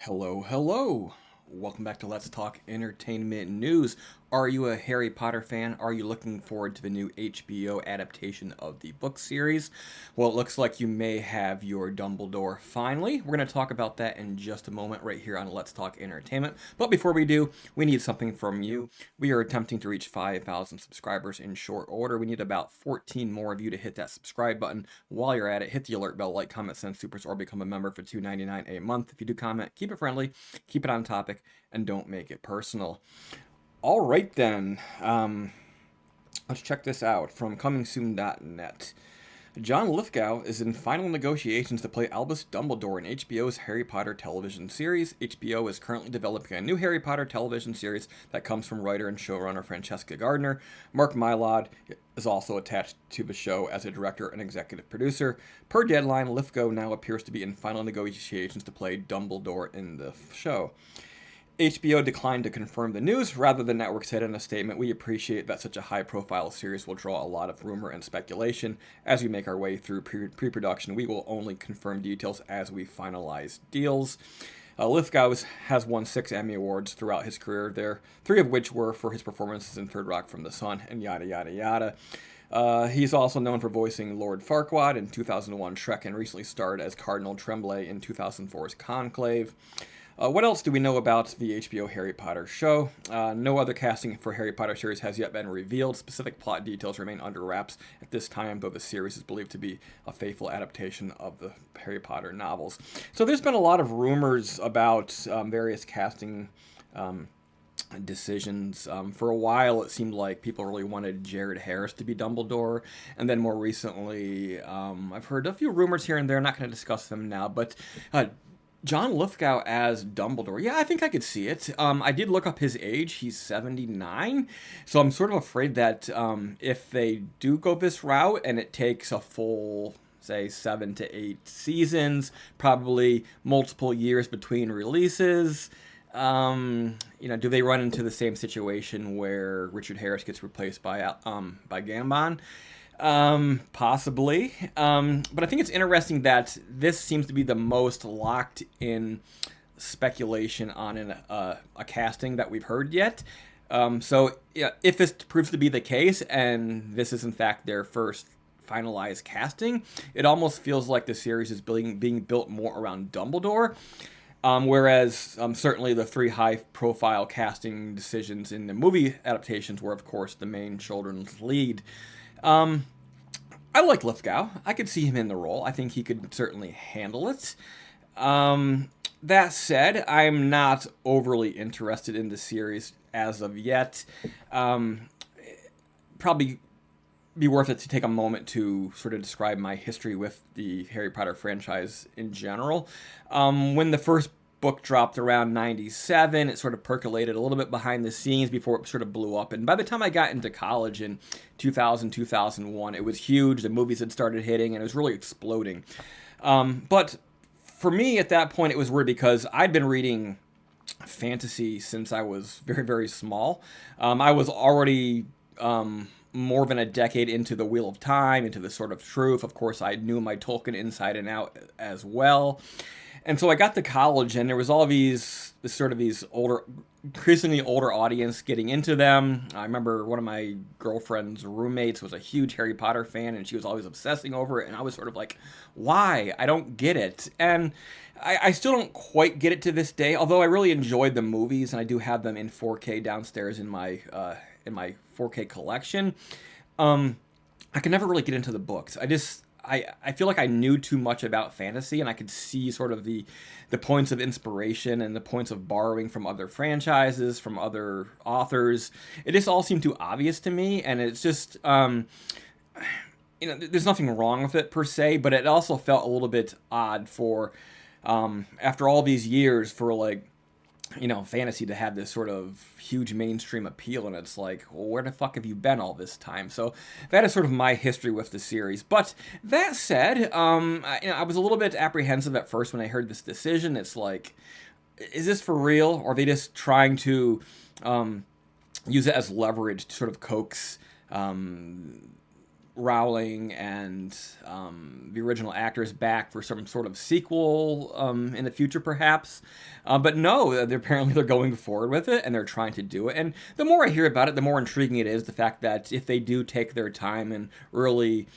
Hello, hello. Welcome back to Let's Talk Entertainment News. Are you a Harry Potter fan? Are you looking forward to the new HBO adaptation of the book series? Well, it looks like you may have your Dumbledore finally. We're going to talk about that in just a moment right here on Let's Talk Entertainment. But before we do, we need something from you. We are attempting to reach 5,000 subscribers in short order. We need about 14 more of you to hit that subscribe button. While you're at it, hit the alert bell, like, comment, send supers, or become a member for $2.99 a month. If you do comment, keep it friendly, keep it on topic, and don't make it personal. All right, then. Let's check this out from comingsoon.net. John Lithgow is in final negotiations to play Albus Dumbledore in HBO's Harry Potter television series. HBO is currently developing a new Harry Potter television series that comes from writer and showrunner Francesca Gardiner. Mark Mylod is also attached to the show as a director and executive producer. Per deadline, Lithgow now appears to be in final negotiations to play Dumbledore in the show. HBO declined to confirm the news. Rather, the network said in a statement, "We appreciate that such a high-profile series will draw a lot of rumor and speculation. As we make our way through pre-production, we will only confirm details as we finalize deals." Lithgow has won 6 Emmy Awards throughout his career there, 3 of which were for his performances in Third Rock from the Sun, and yada yada yada. He's also known for voicing Lord Farquaad in 2001 Shrek and recently starred as Cardinal Tremblay in 2004's Conclave. What else do we know about the HBO Harry Potter show? No other casting for Harry Potter series has yet been revealed. Specific plot details remain under wraps at this time, though the series is believed to be a faithful adaptation of the Harry Potter novels. So there's been a lot of rumors about various casting decisions. For a while, it seemed like people really wanted Jared Harris to be Dumbledore, and then more recently, I've heard a few rumors here and there. I'm not going to discuss them now, but John Lithgow as Dumbledore. Yeah, I think I could see it. I did look up his age. He's 79. So I'm sort of afraid that if they do go this route and it takes a full, say, 7 to 8 seasons, probably multiple years between releases, do they run into the same situation where Richard Harris gets replaced by Gambon? Possibly. But I think it's interesting that this seems to be the most locked in speculation on a casting that we've heard yet. So yeah, if this proves to be the case, and this is in fact their first finalized casting, it almost feels like the series is being built more around Dumbledore. Whereas certainly the 3 high-profile casting decisions in the movie adaptations were, of course, the main children's lead. I like Lithgow. I could see him in the role. I think he could certainly handle it. That said, I'm not overly interested in the series as of yet. Probably be worth it to take a moment to sort of describe my history with the Harry Potter franchise in general. When the first book dropped around 97, it sort of percolated a little bit behind the scenes before it sort of blew up. And by the time I got into college in 2000, 2001, it was huge. The movies had started hitting and it was really exploding. But for me at that point, it was weird because I'd been reading fantasy since I was very, very small. I was already more than a decade into the Wheel of Time, into the Sword of Truth. Of course, I knew my Tolkien inside and out as well. And so I got to college, and there was all these older, increasingly older audience getting into them. I remember one of my girlfriend's roommates was a huge Harry Potter fan, and she was always obsessing over it. And I was sort of like, why? I don't get it. And I still don't quite get it to this day, although I really enjoyed the movies, and I do have them in 4K downstairs in my 4K collection. I could never really get into the books. I feel like I knew too much about fantasy, and I could see sort of the points of inspiration and the points of borrowing from other franchises, from other authors. It just all seemed too obvious to me, and it's just, there's nothing wrong with it per se, but it also felt a little bit odd for, after all these years, for like, fantasy to have this sort of huge mainstream appeal, and it's like, well, where the fuck have you been all this time? So that is sort of my history with the series. But that said, I was a little bit apprehensive at first when I heard this decision. It's like, is this for real, or are they just trying to use it as leverage to sort of coax Rowling and the original actors back for some sort of sequel in the future, perhaps. But no, apparently they're going forward with it, and they're trying to do it. And the more I hear about it, the more intriguing it is, the fact that if they do take their time and really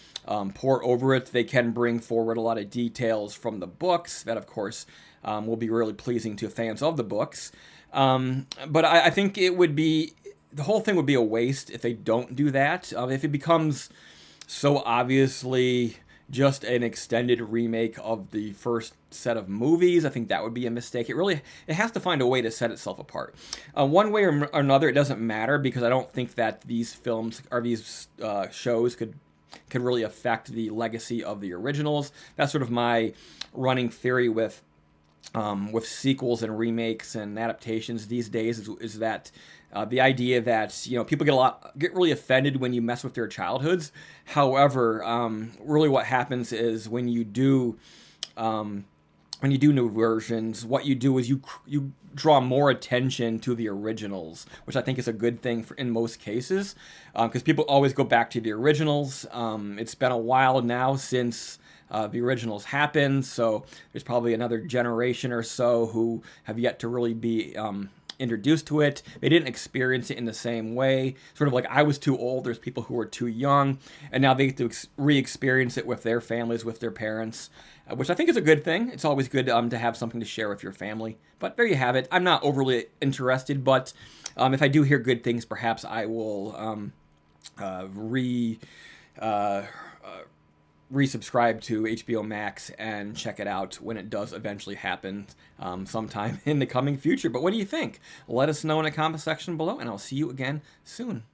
pour over it, they can bring forward a lot of details from the books that, of course, will be really pleasing to fans of the books. But I think it would be... the whole thing would be a waste if they don't do that. If it becomes so obviously just an extended remake of the first set of movies, I think that would be a mistake. It has to find a way to set itself apart. One way or another, it doesn't matter, because I don't think that these films or these shows could really affect the legacy of the originals. That's sort of my running theory with sequels and remakes and adaptations these days is that the idea that, you know, people get really offended when you mess with their childhoods. However, really what happens is when you do new versions, what you do is you draw more attention to the originals, which I think is a good thing in most cases, because people always go back to the originals. It's been a while now since the originals happened, so there's probably another generation or so who have yet to really be introduced to it. They didn't experience it in the same way. Sort of like I was too old, there's people who were too young, and now they get to re-experience it with their families, with their parents, which I think is a good thing. It's always good to have something to share with your family. But there you have it. I'm not overly interested, but if I do hear good things, perhaps I will resubscribe to HBO Max and check it out when it does eventually happen sometime in the coming future. But what do you think? Let us know in the comment section below, and I'll see you again soon.